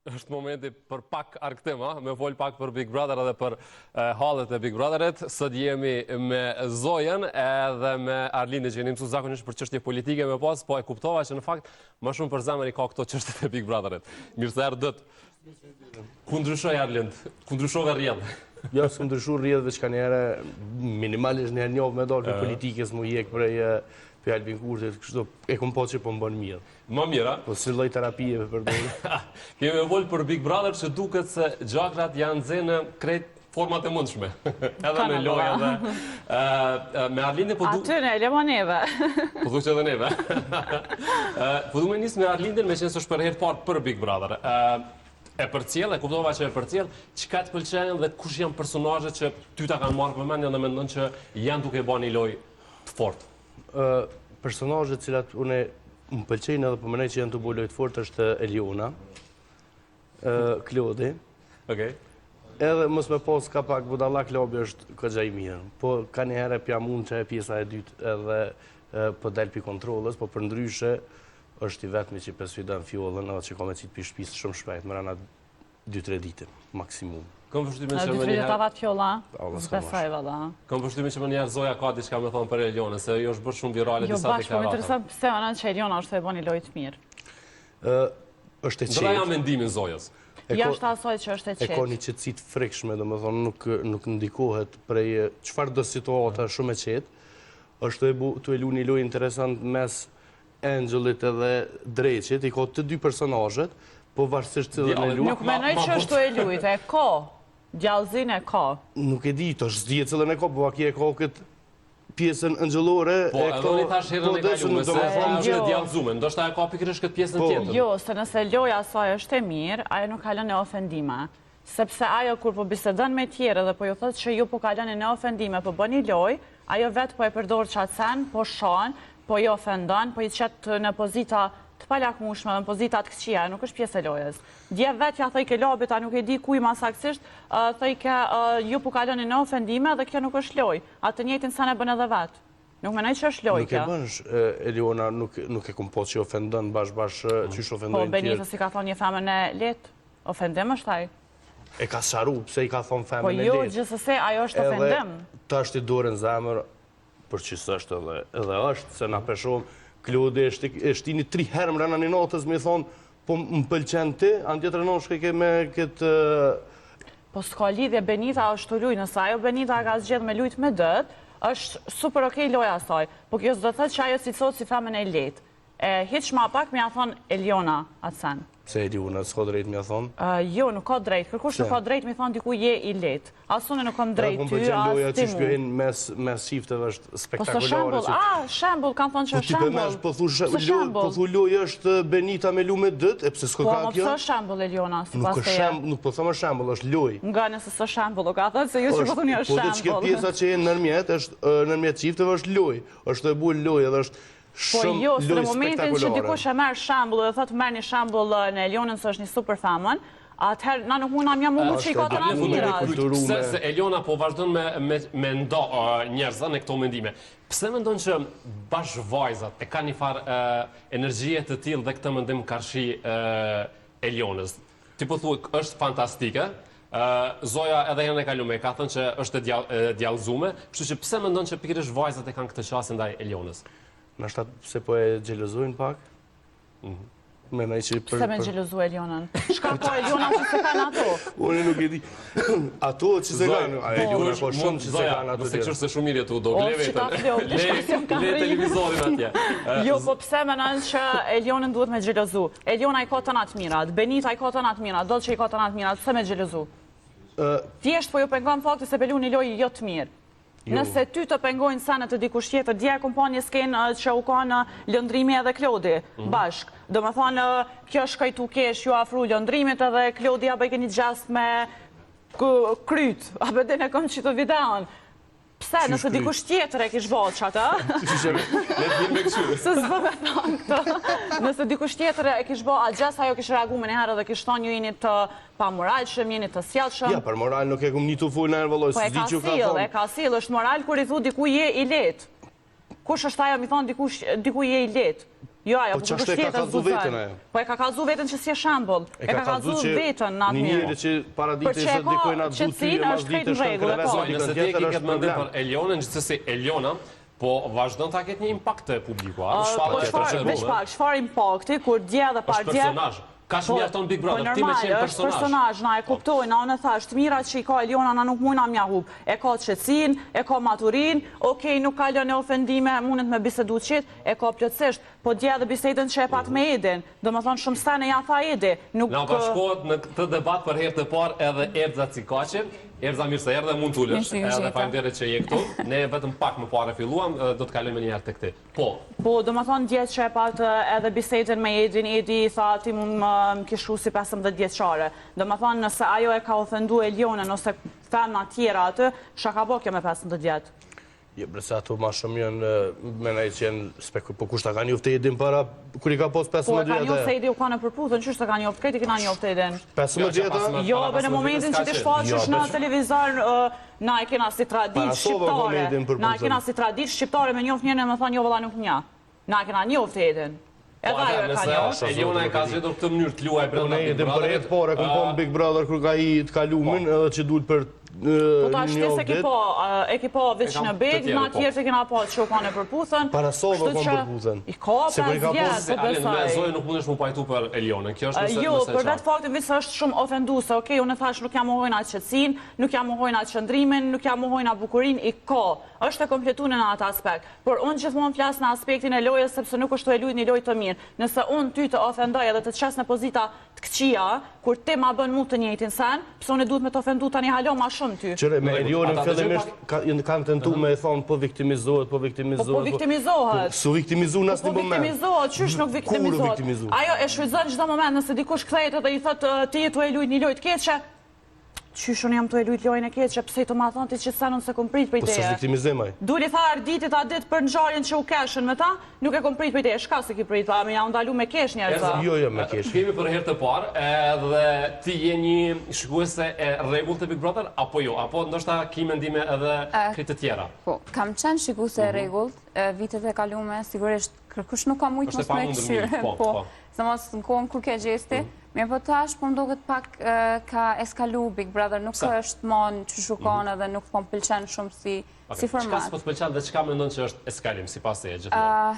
Është momenti për pak arktim, me vol pak për Big Brother edhe për hallet e Big Brotherit. Sot jemi me Zojen edhe me Arlindin që jeni mësues zakonisht për çështje politike me pas, po e kuptova që në fakt më shumë për zemër i ka këto çështjet e Big Brotherit. Mirë se erdhët. Ku ndryshoi Arlind? Ku ndryshove rrjedh? Jo, s'u ndryshu rrjedhve që kanë herë minimalisht në herë njëve me dalë për politikës mu jek prej për Albin Kurthit, kështu e kom po që po më bën mirë. Më mirë, a? Po si lloj terapie për përdorë. Kemi vol për Big Brother që duket se gjakrat janë nxenë në krejt format e mundshme. Edhe me lojë edhe me Arlindin po Aty ne lemo neve. Po thuaj edhe neve. Po du me nis me Arlindin, me qenë se është për herë parë për Big Brother. E përcjell, e kuptova që e përcjell, çka të pëlqen dhe kush janë personazhet që ty ta kanë marrë vëmendjen dhe mendon që janë duke bërë një lojë të fortë. Personazhet cilat unë më pëlqejnë edhe po mendoj që janë të bëjë lojë të fortë është Eliona, Klodi. Okej. Edhe mos me pas ka pak budallak Lobi është goxha i mirë. Po ka një herë pjam unë që e pjesa e dytë edhe po del pi kontrollës, po përndryshe është i vetmi që pe sfidan fjollën edhe që ka me qitë pi shtëpisë shumë shpejt, më rana 2-3 ditë maksimum. Kam përshtypjen që më 2-3 njëherë tavat fjolla. Besoj valla. Kam përshtypjen që më njëherë Zoja ka diçka me thonë për Elionën, se jo është bërë shumë virale Jo disa bash, po më deklarata. intereson pse ona që Eliona është e bëni lojë të mirë. Është e Dra ja qetë. mendimin Zojës. Jashtë asaj që është e E ka qetë. një qetësi të frikshme, domethënë nuk ndikohet prej çfarë do situata shumë e qetë. Është të elu një lojë interesant mes Angelit edhe Dreqit, i ka të dy personazhet, po varësisht cilën e lu. Nuk mendoj që është e lujt, e ka. Gjallëzin e ka. Nuk e di, tash s'di cilën e ka, po aki e ka këtë pjesën angjëllore. Po, edhe unë tash herën e kalume, se është e djallëzume, ndoshta e ka pikërisht këtë pjesën tjetër. Jo, se nëse loja saj është e mirë, ajo nuk kalon në ofendime. Sepse ajo kur po bisedon me tjerë dhe po ju thotë që ju po kaloni në ofendime, po bëni lojë, ajo vetë po e përdor çatsen, po shon, po i ofendon, po i qetë në pozita të palakmushme, në pozita të këqija, nuk është pjesë e lojës. Dje vetë ja thoj ke lobit, a nuk e di kuj ma saksisht, thoj ke ju po kaloni në ofendime dhe kjo nuk është lojë. Atë njëjtin sa ne bën edhe vetë. Nuk menoj që është lojë kjo. Nuk e bënsh, Eliona, nuk e kom po që ofendon bashkë qysh Po ofendojnë Benita tjerë. si ka thonë një femën e letë, ofendim është ai. E ka sharu, pse i ka thonë Po femën e jo, letë. gjithsesi ajo është ofendim. Ta është i dorën zemër, për që është edhe është, se na peshom, Klodi është i një 3 herë më rana një notës, me thonë, po më pëlqen ti, anë tjetër në shke ke me këtë... Po s'ka lidhje, Benita është të lujë, nësa ajo Benita ka zgjedhë me lujtë me dëtë, është super okej loja saj, po kjo s'do thëtë që ajo si thotë si femën e letë. Hiq ma pak me ja thonë Eliona atë sen. Se Eliona, s'ka drejt me ja thonë? Jo, nuk ka drejt, kërkush nuk ka drejt me thonë diku je i letë. Asune nuk kam drejt ty, loja as që ti mu. shpjohin mes shifteve është Po së spektakolare. shambull, shambull, kam thonë që është shambull. Po thu loja është Benita me lu me dët, e pse s'ko Po, ka më kjo? pësë shambull, Eliona, si pas të je. Nuk po thëmë shambull, është loj. Nga nëse së shambull, ka thëtë se ju që po thënë është Po dhe që shambull. pjesa që jenë nërmjet shifteve është loj. është e bull loj edhe është Po shumë jo, së në loj momentin që spektakolare. dikush e merë shambull dhe thotë merë një shambull në Elionën së është një super famën, atëherë na nuk mund na mundu që i ka të ratë Pse se Eliona po vazhdon me ndo njerëza në këto mendime. Pse mendon që bash vajzat e ka një farë energjie të tillë dhe këtë mendim karshi Elionës? Ti po thuaj është fantastike. Zoja edhe herën e kalume ka thënë që është e djallëzume, kështu që pse mendon që pikërisht vajzat e kanë këtë qasje ndaj Elionës? Nashta se po e gjelozojnë pak? Menaj që Pse me gjelozu Elionën? Shka po Eliona që se kanë ato? Unë nuk e di. Ato që se kanë, a Eliona po shumë që se kanë ato tjerë. Nëse qërë se shumë mirë tu do O, gle që ka vetën. flok, të shka si më ka Le televizorin atje. Jo, po pse menon që Elionën duhet me gjelozu? Eliona i ka të natë mirat, Benita i ka të natë mirat, do që i ka të natë mirat, pse me gjelozu? Thjesht po ju pengon fakti se Belu një lojë jo të mirë. Nëse ty të pengojnë senet të dikush tjetër, dje kompani s'kenë që u ka në lëndrimi edhe Klodi, bashk. Do me thonë, kjo shkajtu kesh ju afru lëndrimit edhe Klodi a bëjke një gjast me kryt, a bëden e kom qito videon. Pse, nëse dikush tjetër e kish bëllë që atë? Se s'bë me thonë këtë. Nëse dikush tjetër e kish bëllë, atë gjast ajo kish reagu me njëherë dhe kish thonë ju jeni të pamoralshëm, jeni të sjellshëm. Ja, për moral nuk e kom një të full në erë, Po e ka sill, është moral kur i thu diku je i letë. Kush është ajo mi thonë diku je i letë? Jo, ajo, Po ç'është e ka kallzu veten ajo? Po e ka kallzu veten që si e shembull. E ka kallzu veten në atë një mirë. njeri që para ditës se dikoj na du ty e mas ditës shkon krevezon Nëse ti e ke mendim për Elionën, gjithsesi Eliona po vazhdon ta ketë një impakt te publiku, a? Çfarë impakti kur dje dhe par dje? Personazh. Ka mjafton Big Brother, ti me qenë është personazh, na e kuptoj, na unë thash, të mirat që i ka Eliona na nuk mujna mja hub. E ka qetësinë, e ka maturin, okej, nuk ka lënë ofendime, mundet me bisedu qit, e ka plotësisht, po dje dhe bisedën që e pat me Edin, do më thonë shumë stane ja tha Edi. Na bashkohet në këtë debat për herë të parë edhe Erza Cikaçi. Erza mirë se erdhe, mund t'ulesh, edhe faleminderit që je këtu. Ne vetëm pak më parë filluam, do të kalojmë një herë tek ti. Po, do më thonë djetë që e pat edhe bisedën me Edin, Edi tha ti mund më kishu si 15 vjeçare. Do më thonë nëse ajo e ka ofendu Elionën ose femna tjera atë, çka ka bo kjo me 15 vjetë? Jo, bre, se ato ma shumë janë, menaj që janë, po kushta ka njoftë Edin para, kur i ka pos 15 Po e vjetë? ka njoftë Edi u ka në përputhën, qështë të ka njoftë, kreti këna njoftë Edin? 15 vjetë? Jo, për në momentin që ti shfaqësh në televizor, na e kena si traditë shqiptare, na e kena si traditë shqiptare me njoftë njënë e më thonë jo vëlla nuk nja. Na e kena njoftë Edin. Edhe ajo e ka njoftë. Eliona e ka zgjedhur këtë mënyrë të luajë brenda Big Edin për jetë pare, kom po në Big Brother kër ka i të kalumin, edhe që duhet për Po ta shtes e ki po veç në Big, na tjerë të kena po që u ka në përputhën. Para sove kom përputhën. I ka 5 vjetë, po besaj. Zoe nuk mundesh mu pajtu për Elionën, kjo është nëse Jo, për vetë faktin visë është shumë ofenduse, okej, unë e thash nuk jam mohojna qetësin, nuk jam mohojna qëndrimin, nuk jam mohojna bukurin, i ka. Është e kompletu në atë aspekt. Por unë gjithmonë flas në aspektin e lojës sepse nuk është të e lujt një lojë të mirë. Nëse unë ty të ofendoj edhe të të qes në pozita të këqia, kur ti ma bën mu të njëjtin sen, pse unë duhet me të ofendu tani halo ma shumë ty. Qëre, me Elionën fillimisht kanë tentu me e thonë po viktimizohet, po viktimizohet. Po viktimizohet. Su viktimizu në asë një moment. Po viktimizohet, qysh nuk viktimizohet. Ajo e shfrytëzon çdo moment nëse dikush kthehet edhe i thotë ti tu e lujt një lojë të keqe. Qysh unë jam të e lujt lojën e keqe, pse të ma thonë ti që sa nëse kom prit për i teje. Po së viktimizim aj. Duli tha arditit a dit për ngjarjen që u keshën me ta, nuk e kom prit për i teje. Shka se ki prit, pa me ja ndalu me kesh njerëza. Jo, me kesh. Kemi për herë të parë, edhe ti je një shikuese e rregullt të Big Brother, apo jo? Apo ndoshta ki mendime edhe kritë të tjera? Po, kam qenë shikuese e rregullt, vitet e kalume, sigurisht kërkush nuk ka mujtë mos me këshyrë, po, se mos në kohën kur ke gjesti, mirë po tash, po më doket pak ka eskalu Big Brother, nuk është mon që shukon edhe nuk po më pëlqen shumë si format. Qka s'po të pëlqen dhe qka mendon që është eskalim, si pas e gjithmonë?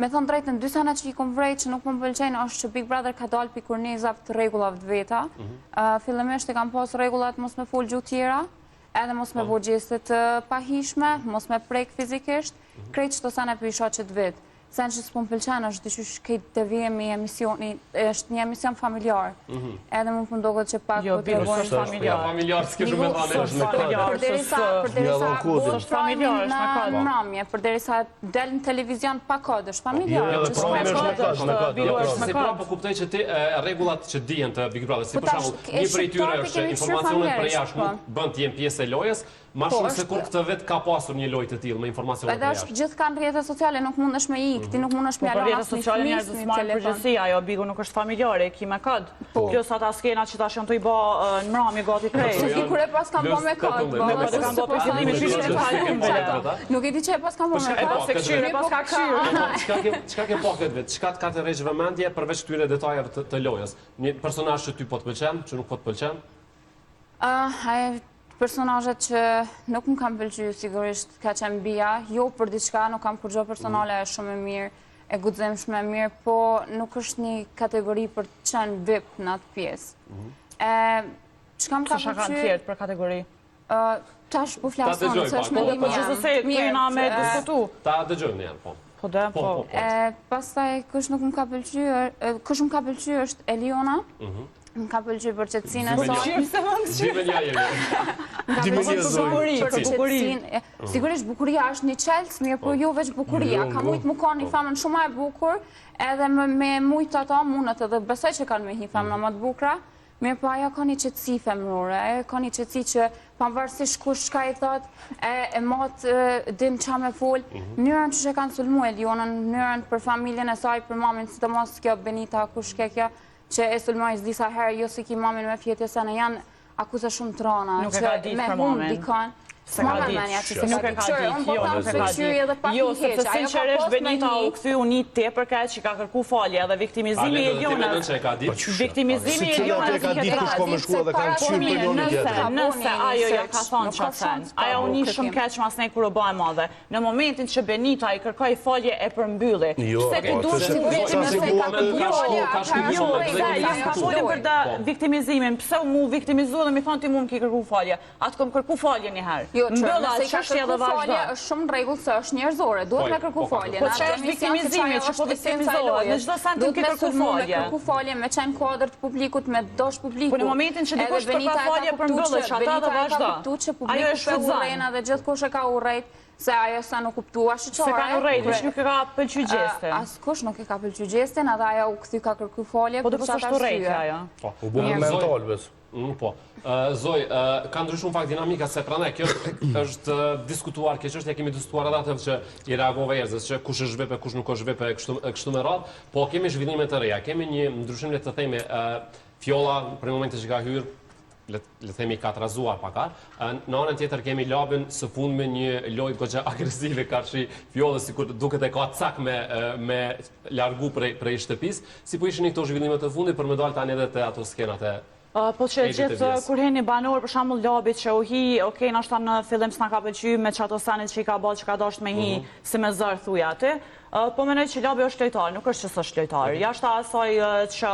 Me thonë drejtën, dy sena që i kom vrejt që nuk më pëlqen është që Big Brother ka dalë pi kurnezav të regullav të veta. Fillimisht i kam pas regullat mos me fol gjuhë tjera, edhe mos me bo gjeste të pahishme, mos me prek fizikisht, krejt që të sene për i shoqet vetë. Sen që s'po më pëlqen është dyqysh këtë të vijemi emisioni, është një emision familjar. Edhe më pëndogot që pak po të bojnë familjar. Familjar, s'ke shumë me thane. Përderisa shtrojnë në mramje, përderisa del në televizion pa kod, është familjar. Si pra po kuptoj që ti regullat që dijen të Big Brother, si për shembull, një prej tyre është informacionet për jashtë nuk bën të jenë pjesë e lojës, ma shumë se kur këtë vetë ka pasur një lojë të tillë me informacionet për jashtë. Edhe gjithë kanë rrjetet sociale, nuk mundesh me ikë, ti nuk mundesh me alon asnjë fëmijë në telefon. Përgjithësi, ajo Bigu nuk është familjare, ki me kod. Plus ata skenat që tash janë të i bë në mramje gati krejt. Ti kur e pas kam bë me kod, nuk e di që e pas kam bë me kod. Se këshyre pas ka këshyre. Çka ke pa këtë vetë? Çka të ka të rregjë vëmendje përveç këtyre detajeve të lojës? Një personazh që ty po të pëlqen, që nuk po të pëlqen? Personazhet që nuk më kam pëlqyer sigurisht ka qenë Bia, jo për diçka, nuk kam kurrë personale shumë e mirë, e guximshme e mirë, po nuk është një kategori për të qenë VIP në atë pjesë. Çka më ka pëlqyer? Çka kanë tjerë për kategori? Tash po flason, se është mendim po gjithsesi kena me diskutu. Ta dëgjojmë janë, po. Po. Pastaj kush nuk më ka pëlqyer, kush më ka pëlqyer është Eliona. Më ka pëlqyer për qetësinë e saj. Sigurisht bukuria është një çelës, mirë po jo veç bukuria, ka mujt më kanë një femën shumë më e bukur, edhe me mujt ato mundet edhe besoj që kanë me një femën më të bukura, mirë po ajo ka një qetësi femërore, ka një qetësi që pavarësisht kush çka i thot, e mot din ç'a me fol, mënyrën që e kanë sulmuar Elionën, mënyrën për familjen e saj, për mamin, sidomos kjo Benita kush ke kjo që e sulmojës disa herë, jo si ki mamin me fjetje se në janë akuza shumë të rana, nuk e ka ditë për mamin. S'ma mërmenja që se Nuk ka e ka ditë. ditë, Unë po jo, tham nuk e se ka këshyri edhe ditë. pak Jo, i sepse keq. Ajo ka sinqerisht post me Benita u një... kthyu një tepër kaq që ka kërku falje edhe viktimizimi i Elionës. që e ka ditë. Viktimizimi i Si Elionës cilat e ka ditë kush po më shkua dhe kanë Po qyrë për mirë, njëri tjetër. nëse ajo ja ka thonë që sen, ajo u një shumë keq mas ne kur u bë e madhe. Në momentin që Benita i kërkoi falje e përmbylli. Pse ti duhet të ka folën për da viktimizimin. Pse mu viktimizu dhe mi thonë ti mu më ki kërku falje. Atë kom kërku falje një herë. Jo, që Mbylla nëse i ka çështja dhe kërku falje, vazhdo. është shumë rregull se është njerëzore, duhet me kërku falje. Po çfarë është viktimizimi, që po viktimizohet, në çdo send ti kërku falje. Me kërku falje, me qenë kuadër të publikut, me dosh publiku. Po në momentin që dikush kërka falje për mbyllësh ata dhe vazhdo. Ajo është shfrytëzon dhe gjithkush e ka urrejt se ajo sa nuk kuptua shqyqare. Se ka urrejt, veç nuk e ka pëlqy gjeste. Askush nuk e ka pëlqy gjestin, edhe ajo u kthy ka kërku falje. Po dhe përsa është urrejt ajo. U bërë mental, bes. Po. Zoj, ka ndryshuar fakt dinamika se prandaj kjo është diskutuar, kjo çështje kemi diskutuar edhe atë që i reagova njerëzit, që kush është vepe, kush nuk është vepe kështu me radhë, po kemi zhvillime të reja. Kemi një ndryshim le të themi Fjolla për momentin që ka hyrë le themi ka trazuar pakar. Në anën tjetër kemi Labin së fundmi një lojë goxha agresive karshi Fjollës, sikur duket e ka cak me largu prej shtëpisë. Si po ishin këto zhvillime të fundit për me dalë tani edhe te ato skenat e Po që gjithë kur heni banor, për shembull Labit që u hi, okej, nashta në fillim s'na ka pëlqy me çato sanit që i ka bërë që ka dashur me hi si me zër thuj aty. Po mendoj që Labi është lojtar, nuk është që s'është lojtar. Jashta asaj që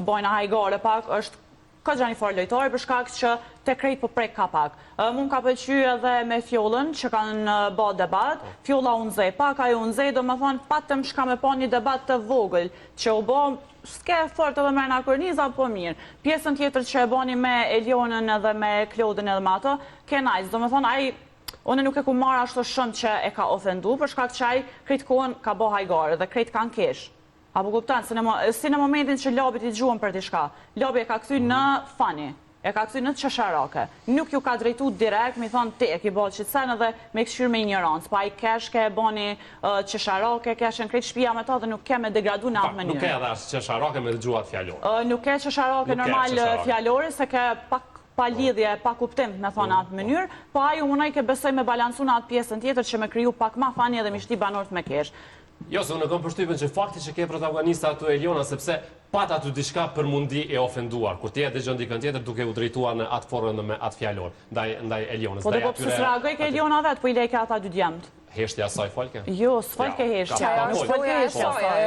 bojna hajgare pak është ka gjani farë lojtarë për shkak që te krejt po prek ka pak. Mun ka pëlqy edhe me Fjollën që kanë bë debat. Fjolla u nxej pak, ajo u nxej, do me thonë patëm shka me pa një debat të vogël që u bë s'ke fort edhe me anakronizat, po mirë. Pjesën tjetër që e bani me Elionën edhe me Klodin edhe me ato, ke najs. Do me thonë, unë nuk e ku marrë ashtu shumë që e ka ofendu, për shkak që ai krejt kohën ka bë hajgare dhe krejt kanë kesh. Apo kuptan, si në momentin që Labit i gjuën për t'i Labi e ka kthy në fani, e ka kthy në qesharake. Nuk ju ka drejtu direkt, mi thonë ti e ki bërë qitsen edhe me këshyrë me ignorancë. Pa i kesh ke bani qesharake, kesh në krejt shtëpia me ta dhe nuk ke me degradu në atë mënyrë. Nuk ke edhe ashtë qesharake me gjuat fjallore. Nuk ke qesharake normal fjallore, se ke pa lidhje, pa kuptim me thonë atë mënyrë, po aju munaj ke besoj me balancu në atë pjesën tjetër që me kriju pak ma fani edhe mi shti banorët me kesh. Jo, se unë kam përshtypjen që fakti që ke protagonista ato Eliona, sepse pat aty diçka për mundi e ofenduar, kur ti e dëgjon dikën tjetër duke u drejtuar në atë formën dhe me atë fjalor ndaj Elionës. Po dhe po pse s'reagoj ke Eliona vetë, po i lej ke ata dy djemtë. Heshtja asaj falke? Jo, s'falke heshtja.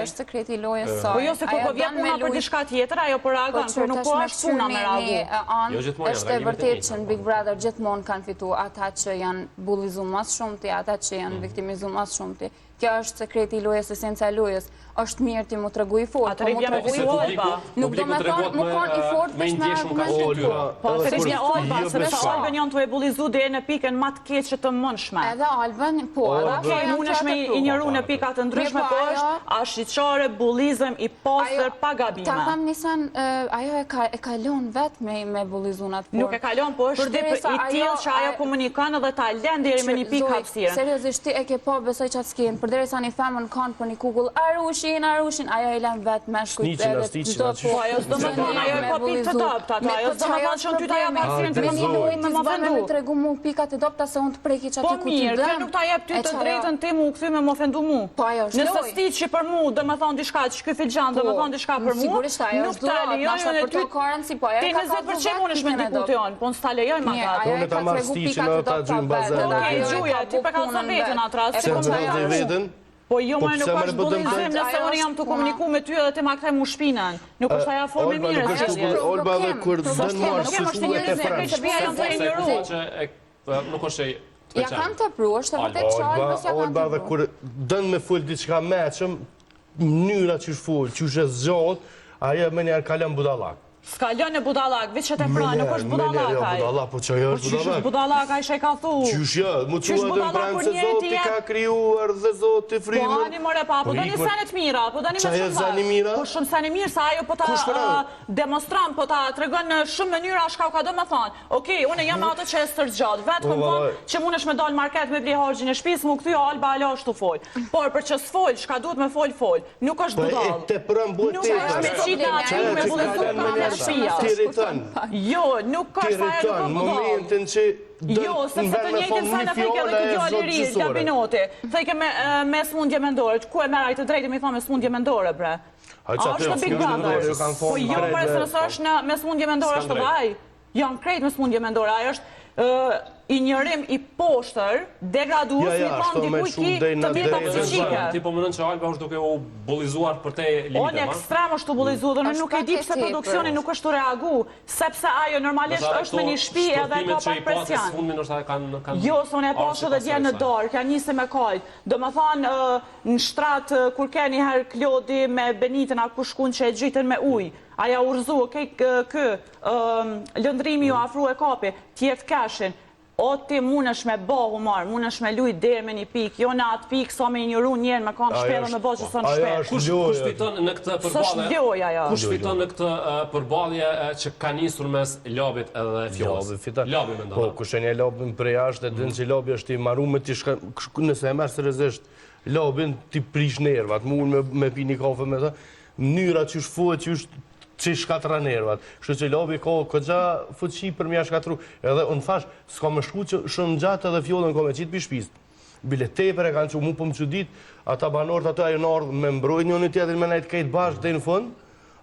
Është sekreti i lojës saj. Po jo, se kur po vjen puna për diçka tjetër, ajo po reagon, por nuk po është puna me reagu. Është e vërtetë që në Big Brother gjithmonë kanë fituar ata që janë bullizuar më shumëti, ata që janë viktimizuar më shumëti. Kjo është sekreti i lojës, esenca e lojës. Është mirë ti mu tregu i fort. Atë rivja me kuj Olba. Nuk do me thonë, mu kanë i fort veç me argumentin. Po atë rivja Olba, sepse Olben janë të e bullizu dhe në pikën më të keqe të mëndshme. Edhe Olben, po, Okej, munesh me injoru në pikat të ndryshme, po është ashqyqare, bullizëm i pasër pa gabime. Ta tham nisan, ajo e kalon vetë me bullizun atë formë. Nuk e kalon, po është i tillë që ajo komunikon edhe ta lën deri me një pikë hapësirën. Seriozisht ti e ke pa besoj çat skenë, përderisa një femën kanë për një kugull arushin, ajo e lën vetë me shkujt edhe çdo po ajo s'do më thonë ajo e po pikë të dobta, ajo s'do më thonë që unë ty ta jap hapësirën të mendimin me më ofendu. Me tregu mu pikat e dobta se unë të preki çati ku ti dëm. Po mirë, nuk ta jep ty të drejtën ti mu u kthy me më ofendu mu. Po ajo është lojë. Nëse sti që për mu do më thonë diçka, që ky filxhan do më thonë diçka për mu, sigurisht ajo është lojë, për të korën si po ajo ka 20% unë është me ndikuti on, po s'ta lejoj më atë. Unë ta marr stiqin edhe ta gjym bazen. Okej, gjuja, ti pa ka thënë vetën atë rast. Po jo më nuk është bullizim nëse unë jam të komuniku me ty edhe ti ma kthej mu shpinën. Nuk është aja formë mirë. Olba dhe kur dën marrë së shuet e pranë. Nuk është e ja kam të pru, është të vërtet që Olba s'ja kam të pru. Olba dhe kur dën me full diçka meqëm, mënyra që full, që është zgjot, ajo me njerë kalën budallak. Ska lënë budallak, veç që te pranë, nuk është budallak aj. Budallak, po që ajo është budallak. Qysh është budallak aj që e ka thu? Qysh ja, mu të edhe në pranë se Zoti ka krijuar dhe Zoti frimën. Po ani more pa, po do një senet mira, po do një me shumë Qa e zani mira? Po shumë seni mirë, sa ajo po ta demonstran, po ta tregon në shumë mënyra shka u ka do me thonë. Okej, une jam ato që e stërgjatë, vetë kom thonë që mund është me dalë market me bli hargjin e shpis, mu këthy Alba ala është të fol. Por për që s'fol, shka duhet me fol, nuk është budall. Te prëm buhet shtëpia. Ti rritën. Jo, nuk ka sa e Në nuk momentin që Jo, sepse të njëjtën sa në thejke edhe këtë djali i ri, Gabinoti. Thejke me smundje mendore, ku e meraj të drejtë me i thonë me smundje mendore, bre? A është të Big Brother? Po jo, mërë se nësë është me smundje mendore është të vaj. Janë krejt me smundje mendore, ajo është i njërim i poshtër, degraduus, mi thonë dikuj ki të vjetë psikike. Ti po mëndën që Alba është duke u bullizuar për te limite, Oni ekstrem është të bullizu dhe nuk e di pse produksioni nuk është të reagu, sepse ajo normalisht është me një shpi edhe ka pak presjan. Jo, se unë e pasë dhe djenë në dorë, ka njëse me kajt. Do më thanë, në shtratë, kur ke njëherë Klodi me Benitën, a ku shkun që e gjitën me ujë, aja urzu, lëndrimi ju afru e kapi, tjetë kashin. O ti munësh me bo humor, munësh me lujt dherë me një pikë, jo në atë pikë sa me njëru njerë me kanë shpelë me bo që së në shpelë. Kush fiton në këtë përballje? Kush fiton në këtë përballje që ka nisur mes Labit edhe Fjollës? Labi mendon. Po, kush e një Labin për jashtë, e dinë që Labi është i marruar ti nëse e merr seriozisht Labin ti prish nervat, mund me pi një kafe me ta, mënyra që shfuhet që shkatra nervat. Kështu që Labi ka këgja fuqi për mja shkatru. Edhe unë thash, s'ka më shku që shumë gjatë edhe Fjollën ka me qitë për shpist. Bile teper e kanë që mu për më që ditë, ata banorët ato ajo nërë me mbrojt njën i tjetërin me najtë kejtë bashkë dhe në fund,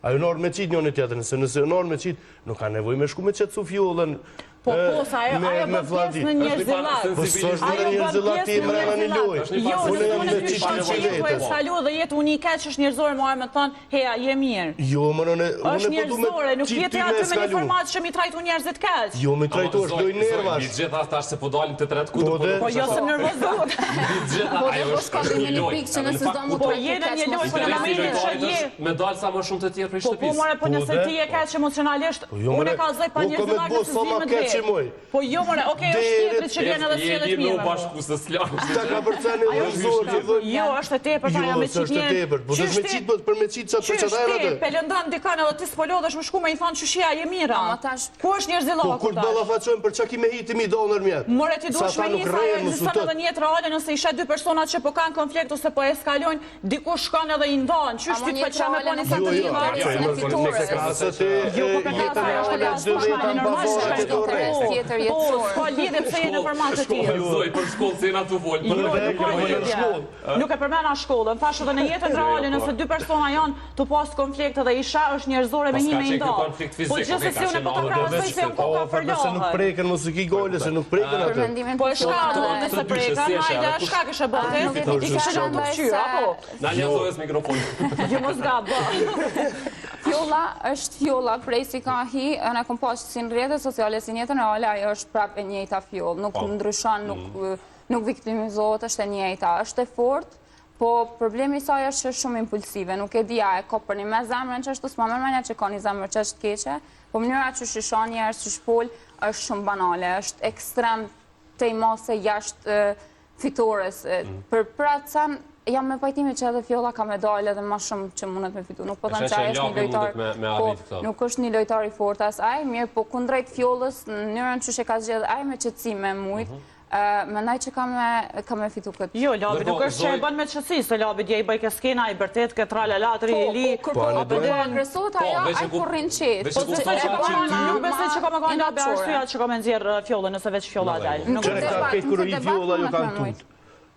ajo nërë me qitë njën i tjetërin, se nëse nërë me qitë, nuk ka nevoj me shku me qëtësu Fjollën. Po, sa ajo bën pjesë në njerëzillat. Po, së është në njerëzillat ti më rrëna një lojë. Jo, në tonë të shqipë që jetu e salu dhe jetë uniket që është njerëzore, më me thonë, heja, je mirë. Jo, më në është njerëzore, nuk jetë aty me një format që mi trajtu njerëzit keq. Jo, mi trajtu është doj nervash. Bitë gjitha tash se po dalin të tretë kutë. Po, jo, se nervozot. Bitë gjitha, ajo është një lojë. Po, jetë një lojë, po në momentin që je... Me dalë sa më shumë të tjerë për shtëpisë. Po, more, po nëse ti e keq emocionalisht, unë e kalzoj pa njerëzillat në të zvimë të jo, more, okej, është tjetëri që vjen edhe s'jellet mirë. Je në bashku se s'lanë. Ta ka përceni dhe zorë. Jo, është e tepër, ta ja me qitë njerë. Jo, është e tepër, për me qitë qatë për qatë ajrë Qështë ti, pelëndan dikan edhe ti s'polodhesh më shku me i thonë që shia je mira. Ku është njerëzillaku tash? Po, kur ballafaqojmë për qa ki me hiti mi do nërmjet. More, ti duesh me një sa ekziston edhe një jetë reale nëse isha dy personat që po kanë konflikt ose po eskalojnë, dikush shkon edhe i ndan. Qështë ti të që me po një sa të një marrë në fitore. Ka lidhe pse je në format të tillë. Zoj për shkollë se jena të volë. Nuk e përmena shkollën. Thash edhe në jetën reale nëse dy persona janë të pas konflikt dhe isha është njerëzore me një me i nda. Po gjithsesi unë po ta krahasoj se unë koka për Se nuk preken mos i ki gole, se nuk preken atë. Po e shka nëse preken, hajde shka kështë bëte, i kështë në të këqyra, po. Na njëzojës mikrofonin. Jo mos gabë. Fjolla është fjolla, prej si ka hi, në kom pas që si në rrjetet sociale, si njëtën reale, ajo është prap e njëjta fjollë, nuk ndryshon, nuk viktimizohet, është e njëjta, është e fort, po problemi saj është shumë impulsive, nuk e dhja e ko për një me zemrën që është të s'ma mërmenja që ka një zemrë që është keqe, po mënyra që shishon njerës që shpoll është shumë banale, është ekstrem të i mase jashtë fitores, për atë sen, jam me pajtimi që edhe Fjolla ka medalë edhe ma shumë që mundet me fitu. Nuk po të në që ajo është një lojtar, nuk është një lojtar i fort as aj, mirë po kundrejt Fjollës, në njërën që she ka zgjedh aj me qëtësi me mujtë, mendaj që ka me fitu këtë. Jo, Labi nuk është që e bën me qëtësi, se Labi dje i bëjke skena, i bërtet, këtë tralalatri, i li... Po agresot ajo, aj kurrin qetë. Nuk besoj që ka me kanë Labi arsuja që ka me nëzirë Fjollën, nëse veç Fjolla dalë.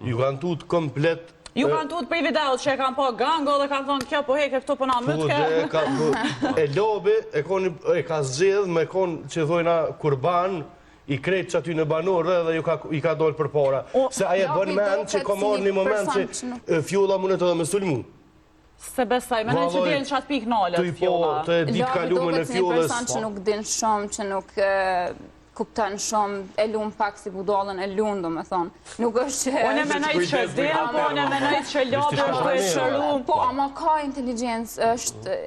Ju kanë tut komplet. Ju kanë tut për i videot që e kanë po gango dhe kanë thonë kjo po heke këto për na mëtke. E Labi e ka zgjedh me konë që dhojna kurban i krejtë që aty në banorë dhe i ka dollë për para. Se aje bën men që ka marrë një moment që Fjolla mundet edhe me sulmu. Se besaj, menaj që djelë që atë pikë nalët Fjolla. Të ditë kalume në Fjollës. Labi që nuk din shumë, që nuk kuptan shumë, e lunë pak si budallën, e lunë do me thonë. Nuk është që... Unë e menaj që din, po unë e menaj që Labi është e shëru. Po, ama ka inteligencë,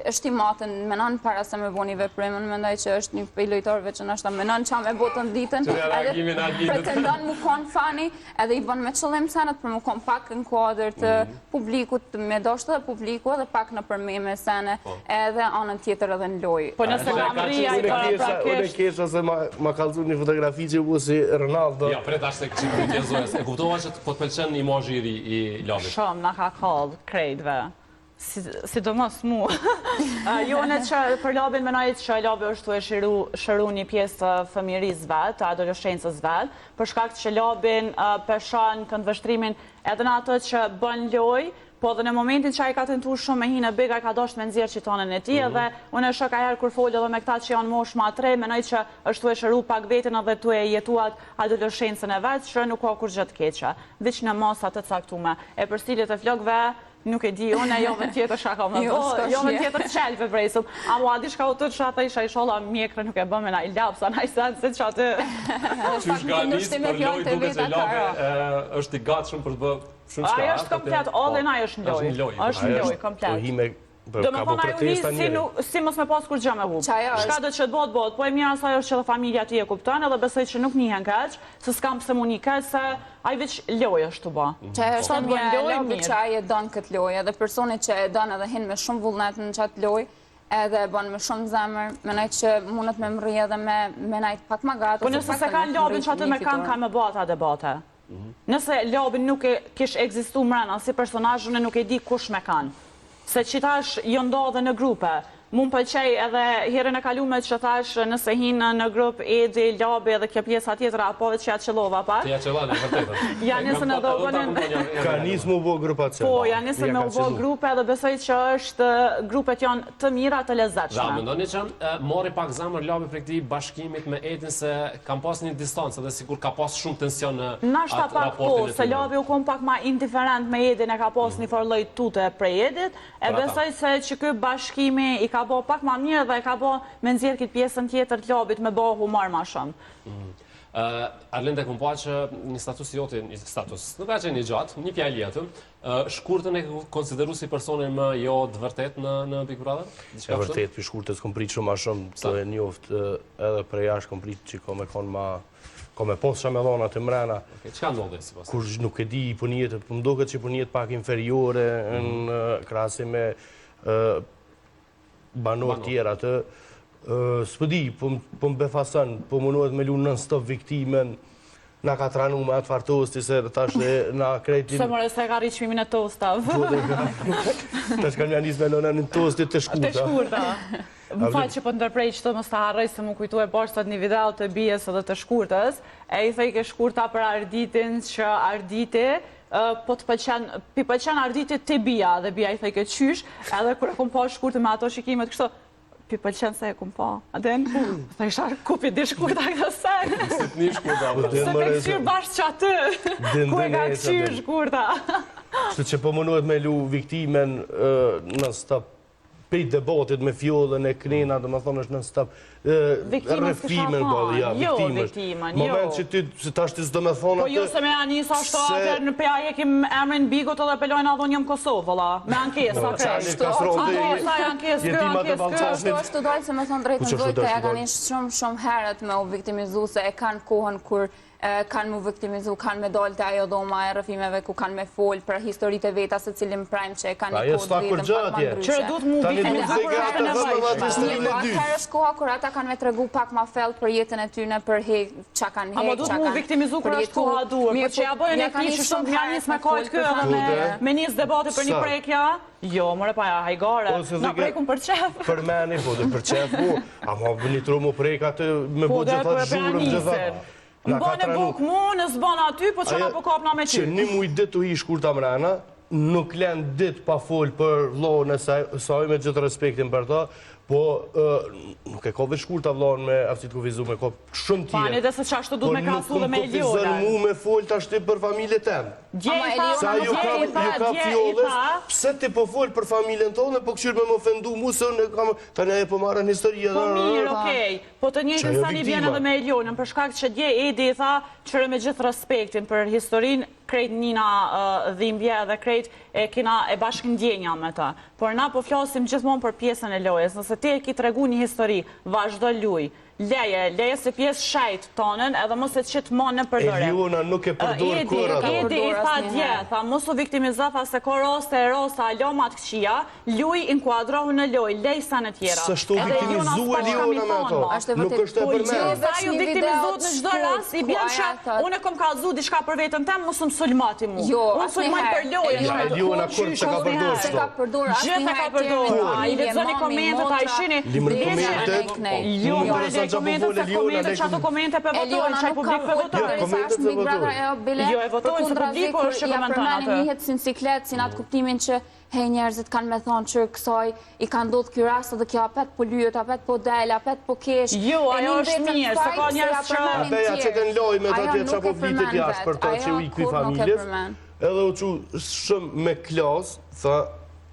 është i matën, menan para se me bo një veprim, unë menaj që është një pej lojtarëve që nështë menan qa me botën ditën, edhe pretendon mu konë fani, edhe i bën me qëllim senet për mu konë pak në kuadrë të publikut, me doshtë dhe publiku, edhe pak në përmime sene, edhe anën tjetër edhe në lojë. Po nëse Lamria i para prakesht. Një fotografi që bu si Ronaldo. Ja, pret ashtë e këtë tjezojës. E kuptova që po të pëlqen imazhi i ri i Labit. Shumë, na ka kallë krejtve. Sidomos mu. Jone që për labin menojt që labi është të shëru një pjesë të fëmiris vetë, të adolescencës vetë, për shkak që labin peshan këndvështrimin edhe në atë që bën loj, po dhe në momentin që a i ka tentu shumë me hinë e big, a i ka dosht me nëzirë qitonën e ti, edhe unë e shë ka herë kur folë edhe me këta që janë mosh ma tre, menoj që është të e shëru pak vetin edhe të e jetuat adolescencën e vetë, që nuk ka kur gjëtë keqa, veç në masat të caktume. E për stilit e flokve, nuk e di, unë e jove tjetër shaka më do, jove tjetër qelpe brejsëm. A mua di shka u të që ata isha i shola mjekre nuk e bëme na i lapsa, na i senë se që atë... Qysh ga nisë për loj duke që labe është i gatë shumë për të bë shumë shka. Ajo është komplet, all in ajo është në loj. është në loj, komplet. Do me thonë ajo një si mos me pas kur gjë me hub. Shka do që të bot, po e mira asaj është që dhe familja ti e kupton edhe besoj që nuk njihen keq, se s'kam pse mu një keq, se aj veç loj është të ba. Që është një lobi që aj e donë këtë loj, edhe personi që e donë edhe hinë me shumë vullnet në qatë loj, edhe e banë me shumë zemër, menaj që mundet me mri edhe me najtë pak ma gatë. Po nëse se kanë lobin që aty me kanë me bata debate. Nëse lobin nuk e kish egzistu mrena, si personajën e nuk e di kush me kanë. Se që tash jo ndodhe në grupe. Mun pëlqej edhe herën e kalume që tash nëse hinë në grup Edi, Labi edhe kjo pjesa tjetëra, apo vetë që ja qëllova pak. Që ja qëllane, vërtetën. Ja nisën edhe uvonin... Ka nisë mu bo grupacion. Po, ja nisën me uvo grupe edhe besoj që është grupet janë të mira të lezetshme. Da, mendoni që mori pak zamër Labi për këti bashkimit me Edin se kam pas një distancë edhe sikur ka pas shumë tension në Nashta pak po, se Labi u kom pak ma indiferent me Edin e ka pas një forloj tute prej Edit, e besoj se që ky bashkimi i ka bo pak ma mirë dhe ka bo me nëzirë këtë pjesën tjetër të Labit me bo humor ma shumë. Arlinde, kom pa që një status joti, një status, nuk ka që një gjatë, një pjallë jetëm, shkurtën e konsideru si personin më jo të vërtet në Big Brother? E vërtet, për shkurtës kom pritë shumë ma shumë të e njoft edhe për jashtë kom pritë që kom e konë ma... Ko me posë që me dhona të mrena. Qëka ndodhe si pas? Kur nuk e di për njëtë, për mdoket që për njëtë pak inferiore në krasi me banor tjera të. Së pëdi, për më befasan, për mënohet me lunë non-stop viktimen, na ka tranu me atë fartosti, se tash dhe na krejtin... Se mërë se ka rritë shmimin e tostav. Tash ka një anis me lënën në tostit të shkurta. Të shkurta. Më falë që po të ndërprej që të mos të harroj se mu kujtu e bashkët një video të bijes edhe të shkurtës, e i thej ke shkurta për Arditin që Arditi po të pëlqen Arditi të bia dhe bia i thej ke qysh, edhe kër e kom pa shkurtë me ato shikimet kështu, pi pëlqen se e kom pa. Aden, të isha kupi di shkurta këtë sen. Se të një shkurta. Se të këqyrë bashkë që aty. Ku e ka këqyrë shkurta. Kështu që po mënohet me lu viktimen në stop pej debatit me fjollën e knena, dhe më thonë është në stop rëfimen, jo, viktimen, jo. Moment që ty, se ta shtis do me thonë atë... Po ju se me anisa ashtu atër në peja jekim emrin Bigot edhe pelojnë adhon jëm Kosovë, vëlla, me ankesa, krej. Ashtu është të dojtë se me thonë drejtë në dojtë, e kanë ishë shumë herët me u viktimizu, se e kanë kohën kur kanë mu viktimizu, kanë me dollë të ajo dhoma e rëfimeve ku kanë me folë për historitë e veta se cilin prime që e kanë një kodë vetëm pak ma ndryshe. Qërë du të mu viktimizu Atër është koha kur ata kanë me tregu pak ma felt për jetën e tyne, për qa kanë hek, Ama du të mu viktimizu kër është koha duar, për që ja bëjën e ti që shumë t'ja njës me kajtë kjo edhe me njës debate për një prekja. Jo, mëre pa ja hajgare, na prekun për qef. Për meni, po dhe për qef, ama një tru mu prek atë me bu gjithat zhurëm gjithat. Më bënë e buk mu, në zbënë aty, po që na po kapna me ty. Që një muj ditë u i shkurta mrena, nuk len ditë pa folë për vlohën e saj me gjithë respektin për ta, po nuk e ka veç shkurta vlohën me aftit kufizu, me ka shumë tjerë. Pani dhe se që ashtu du me kasu dhe me Elione. Po nuk kufizën mu me folë të ashti për familje temë. Sa ju ka fjollës, pse ti po folë për familjen tonë, po këshyrë me më ofendu mu, se të ne e po marrën historie. Po mirë, okej, po të njëjtën sa një vjenë edhe me Elionën, për shkak që dje Edi i tha qërë me gjithë respektin për historinë, krejt njina dhimbje dhe krejt e bashkë ndjenja me ta. Por na po flasim gjithmonë për pjesën e lojës, nëse ti e ki të regu një histori, vazhdo luj, leje se pjesë shajt tonën edhe mos e qitë mon në përdore. Eliona nuk e përdor kur ato. Edi i tha dje, tha mos u viktimiza, tha se ko roste e rosta alomat këqia, luj inkuadrohu në loj, lej sa në tjera. Së shto viktimizu Eliona me ato, nuk është e përmenë. Sa ju viktimizut në gjdo rast, i bjen që unë e kom kalzu diçka për vetën tem, mos më sulmati mu. Unë sulmaj për lojën. ju në akord që ka përdorë Se ka përdorë Gjithë ka përdorë. A i lexoni komentet, a i shini. Jo, a i lexoni komentet, se komentet që ato komente për votojnë, që i publik për votojnë. Jo, e votojnë, se publiku është që komenton atë. Njëhet si në siklet, si në atë kuptimin që njerëzit kanë me thonë që kësaj i ka ndodhë kjo rast dhe kjo apet po lyet, apet po del, apet po kesh. Jo, ajo është mirë, se ka njerëz që... Abeja që të nloj me të tjetë që po vitet jashtë për ta që u i këj familjes, edhe u që shumë me klas, tha,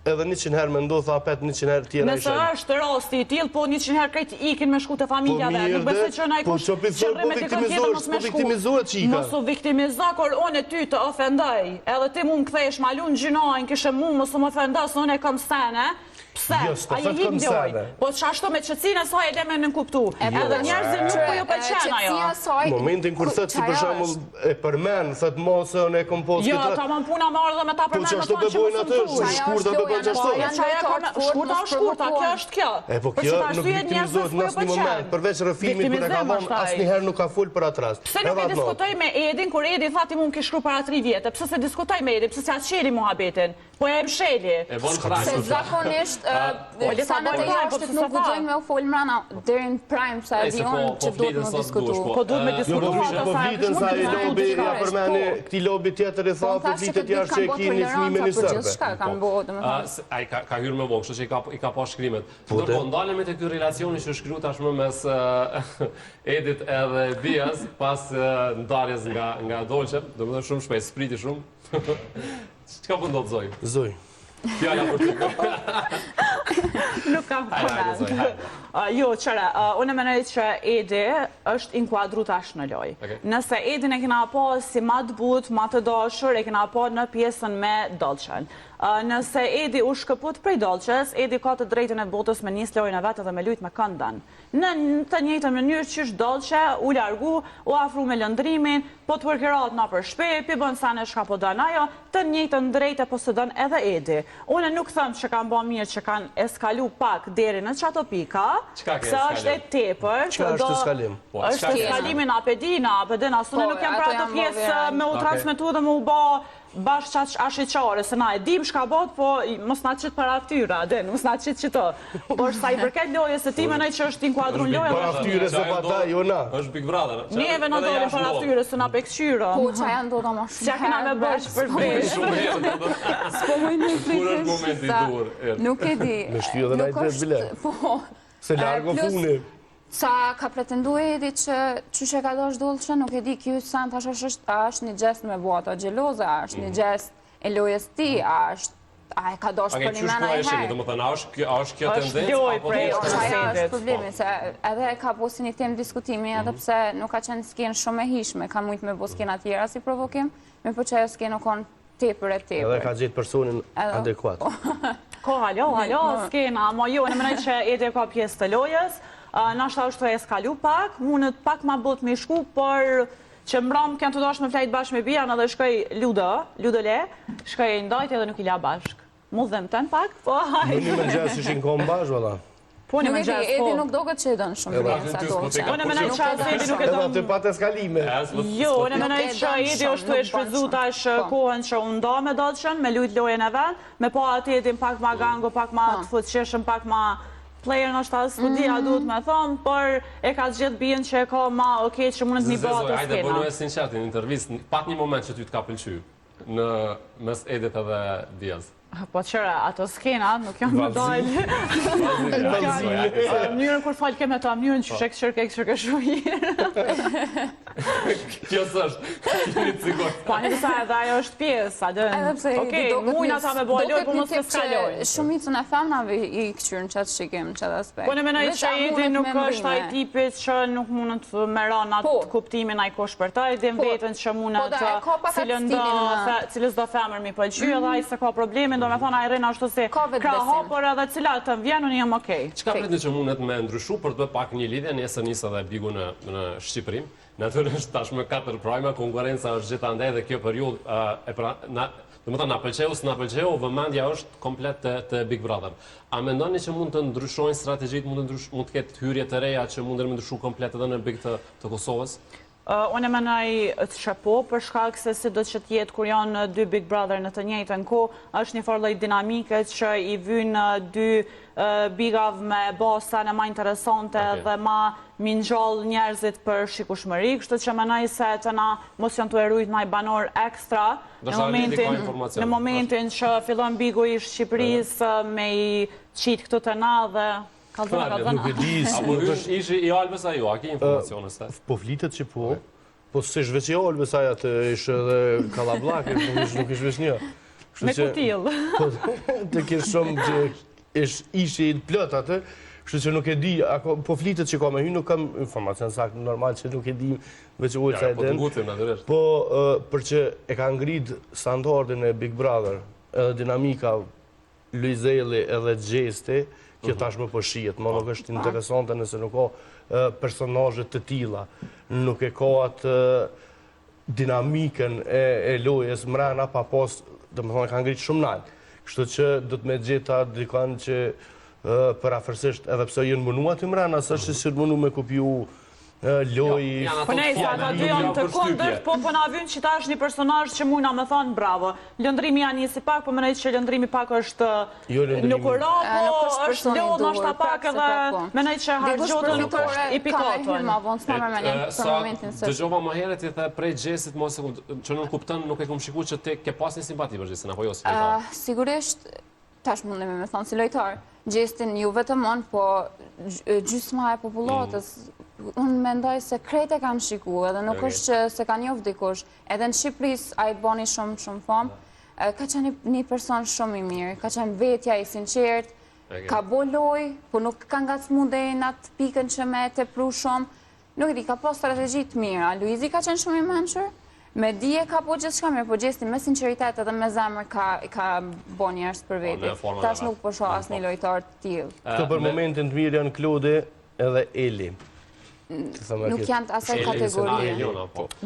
edhe 100 herë me ndohë, tha apet 100 herë tjera i Nëse është rasti i tillë, po 100 herë krejt ikin me shku të familjave, nuk besoj që na i kush qërrime të kanë tjetër mos me shku. Mos u viktimizo, kur unë ty të ofendoj, edhe ti mu më kthesh malun gjinojnë, kishe mu mos u më ofendos, unë e kam sene, pse? A i hik ndjoj. Po që ashtu me qëtësinë e saj e leme në kuptu. Edhe njerëzit nuk po jo pëlqen ajo. Momentin kur thët si për shembull e përmen, thët mosë në e kompost Jo, ta më puna marrë dhe me ta përmen me thonë që më sëmëtu. Shkurta do bëjnë qashtu. Shkurta, kjo është kjo. E po kjo nuk viktimizohet në asnjë moment, përveç rrëfimit kur e ka dhënë, asnjëherë nuk ka fol për atë rast. Pse nuk e diskutoj me Edin kur Edi tha ti mund ke shkruar para 3 vjetë? Pse se diskutoj me Edin? Pse se atë sheli muhabetin? Po e msheli. Se zakonisht sanat e jashtit nuk guxojnë me u fol mrana deri në prime sa e dion që duhet më diskutu. Po duhet me diskutu. Po vlitën sa i lobi ja përmeni këtij lobi tjetër i tha po vitet jashtë që e keni fëmijë në serbe. Çka kanë bëu domethënë. Ai ka hyrë me vogël, kështu që i ka pas shkrimet. Ndërkohë ndalemi te ky relacioni që shkruaj tashmë mes Edit edhe Bias pas ndarjes nga Dolçe, domethënë shumë shpejt, spriti shumë. Çka po ndodh Zoj? Zoj. Fjala për ty. Nuk kam koment. Jo, qëra, unë menoj që Edi është inkuadru tash në loj. Nëse Edin e kena po si ma të but, ma të dashur, e kena po në pjesën me Dolçen. Nëse Edi u shkëput prej Dolçes, Edi ka të drejtën e botës me njës lojën e vetë dhe me lujt me këndën. Në të njëjtën mënyrë që është Dolçe, u largu, u afru me lëndrimin, po të përkerat nga për shpepi, bën sa në shka po dënë ajo, të njëjtën drejtë po së dënë edhe Edi. Une nuk thëmë që kanë bo mirë që kanë eskalu pak deri në qato pika, se është e tepër. Çka është eskalim? është eskalimin apedina, sune nuk jam pra të pjesë me u transmitu dhe me u bo bashkë ashiqare, se na e dim shka bot, po mos na qitë para ftyra, mos na qitë qito. Por sa i përket lojës, se ti menoj që është inkuadru në lojë. Para ftyre se pa ta, jo na. Është Big Brother. Njeve në dolim para ftyre, se na pekëshyro. Po, qa janë do da ma shumë. Qa kena me bërsh për vesh. S'po mëjnë me Kur është momenti i dur? Nuk e di. Me shtyjo dhe na i të bilet. Po. Se largo funi. Sa ka pretendu Edi që që ka dosh Dolçe, nuk e di, kjo san thash është një gjest me bota gjeloze, është një gjest e lojës ti, a e ka dosh për një mena e herë. Domethënë, a është kjo tendencë? Është lojë prej Aja është problemi, se edhe ka po si një tem diskutimi, edhe pse nuk ka qenë skenë shumë e hishme, ka mujtë me bo skena tjera si provokim, me po që ajo skenë u konë tepër e tepër. Edhe ka gjithë personin adekuat. Ko, halo, skena, ma jo, në mënej që Edi ka pjesë të lojës, nashta është të eskalu pak, mundet pak ma bot me shku, por që mbram kënë të dosh me flajt bashkë me Bian edhe shkoj Ludole, shkoj ndajt edhe nuk i la bashkë. Mu dhem të në pak, po hajë. Në një mëngjes ishin kohë mbash, valla. Po një mëngjes, po. Edi nuk doket që i dënë shumë vjenë sa Dolçe. Unë menoj që Edi nuk e Edhe dënë. aty pat eskalime. Jo, unë menoj që Edi është të e shfrytzu tash kohën që unë nda me Dolçen, me lujt lojën e ven, me po atë Edin pak ma gango, pak ma të fuqishëm, pak ma player në ashtë studia duhet me thonë, por e ka gjithë bjen që e ka ma okej që mundet një bëha të skena. Ajde, bënu e sinqerti në intervist, pat një moment që ty të ka pëlqy në mes Edit edhe Diaz. Po qëra, ato skena nuk janë më dalë. Mënyrën kur falë ke me ta, mënyrën që shek shurë. Kjo s'është, një cigoj. Po, një dësa edhe ajo është pjesë, a dënë. Okej, mujna ta me bojloj, po mos të skaloj. Shumicën e femnave i këqyrën qatë shikim, qatë aspekt. Po në menoj që Edi nuk është ai tipit që nuk mundet të meron atë kuptimin ai kosh për ta, edhe në vetën që mundet cilës do femër mi pëlqy, edhe ai se ka problemin, do me thonë ai rena ashtu si kraho, por edhe cilat të vjen, unë jam okej. Çka pritni që mundet me ndryshu për të bërë pak një lidhje, nesër nisë edhe Bigu në Shqipërim. Natyrisht tashmë 4 prajma, konkurenca është gjithandaj dhe kjo periudhë domethënë na pëlqeu, s'na pëlqeu, vëmendja është komplet të Big Brother. A mendoni që mund të ndryshojnë strategjitë, mund të ketë hyrje të reja që mundën me ndryshu komplet edhe në Big të Kosovës? Unë e menaj të shapo për shkak se si do që t'jetë kur janë dy Big Brother në të njëjtën kohë, është një farloj dinamike që i vynë dy bigav me basa në ma interesante dhe ma mingjall njerëzit për shikueshmëri, kështu që menaj se të na mos janë të erujt na i banor ekstra në momentin që fillon bigu i Shqipërisë me i qitë këtu të na dhe Nuk e di... Apo ishi i Albës a ju, a ki informacione së? Po flitet që po se shveq i Albës aja të ishë dhe Kalablak, nuk ishë veç një. Me kutil. Të kesh shumë që ishi i plët atë, kështu që nuk e di, po flitet që ka me hy, nuk kam informacion sakt, normal që nuk e di veç ujtë sa e den. Po për që e ka ngrit standardin e Big Brother, edhe dinamika Luizelli edhe Gjesti, kjo tashmë po shihet, ma nuk është interesante nëse nuk ka personazhet të tilla, nuk e ka atë dinamikën e lojës mrena pa pas, domethënë ka ngritë shumë nalt. Kështu që do të me gjeta dikan që për afërsisht edhe pse jenë mënuar të mrena, s'është si mënu me kopju loj... Po nej, sa ka dy janë të kondërt, po na vynë që ta është një personazh që mujna me thonë bravo. Lëndrimi janë njësi pak, po më nejtë që lëndrimi pak është nuk ura, po është lodh në ashta pak edhe me nejtë që hargjotën nuk është i pikotën. Dëgjova më herët i the prej Gjesit, që nuk kuptën, nuk e kum shiku që te ke pas një simpati për Gjesin, apo jo si lojtar? Sigurisht, tash mundemi me thonë si lojtar. Gjestin ju vetëm on, po gjysma e popullatës, unë mendoj se krejt e kanë shiku, edhe nuk është që se ka njoft dikush, edhe në Shqipëris a i boni shumë famë, ka qenë një person shumë i mirë, ka qenë vetja i sinqert, ka bo loj, po nuk ka nga të smudejnë atë pikën që me te pru shumë, nuk e di, ka po strategjit mira, Luizi ka qenë shumë i menqër, me dije ka po gjithë shka mirë, po Gjesti me sinceritet edhe me zemër ka bo njerës për veti. Tash nuk po shoh asë një lojtar të tjilë. Këto për momentin të mirë janë Klodi edhe Eli. Nuk janë të asaj kategori.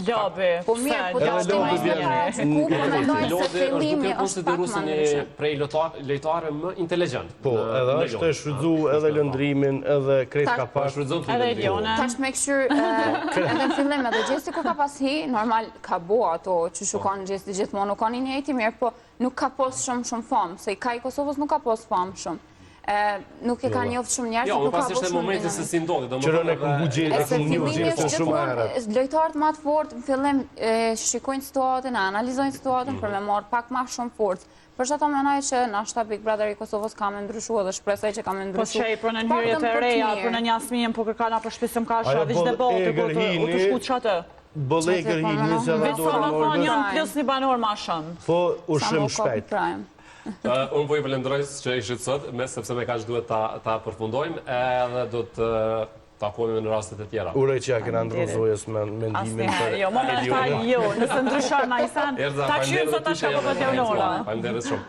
Lobi. Po mirë, po të ashtë të mirë. Po mendoj se fillimi është pak më ndryshëm. Prej lojtare më inteligent. Po, edhe është e shfrydzu edhe lëndrimin, edhe krejt ka pas. Edhe Elione. Tash me këshyr, edhe në fillim edhe Gjesti ku ka pas hi, normal ka bo ato që shukon Gjesti gjithmonë, nuk ka një njëjti mirë, po nuk ka pos shumë famë, se i ka i Kosovës nuk ka pos famë shumë. Nuk e ka njoftë shumë njerëz, nuk ka bërë shumë momentin se si ndodhi, qërën e këmë bugjet, e këmë njoftë shumë herët. Lojtarët ma të fort, në fillim shikojnë situatën, analizojnë situatën për me marrë pak ma shumë fort. Për që ato menaj që në ashta Big Brother i Kosovës ka me ndryshu edhe shpresoj që ka me ndryshu. Po që i për në njërjet e reja, për në Jasmin, po kërkana për shpisim ka shra, vish debate, po të shku që atë. Bolekër hi, njëse dhe Vetë sa më thonë janë plus një banor ma shumë. Po, ushim shpejt. Unë po i përlendroj që ishit sot, sepse me kaq duhet ta përfundojmë, edhe do të takojmë në rastet e tjera. Urej që ja këna ndrozojës me mendimin për Elionë. Jo, nëse ndryshon na i sen, ta qymë sot ta shka po për Leonora. Faleminderit shumë.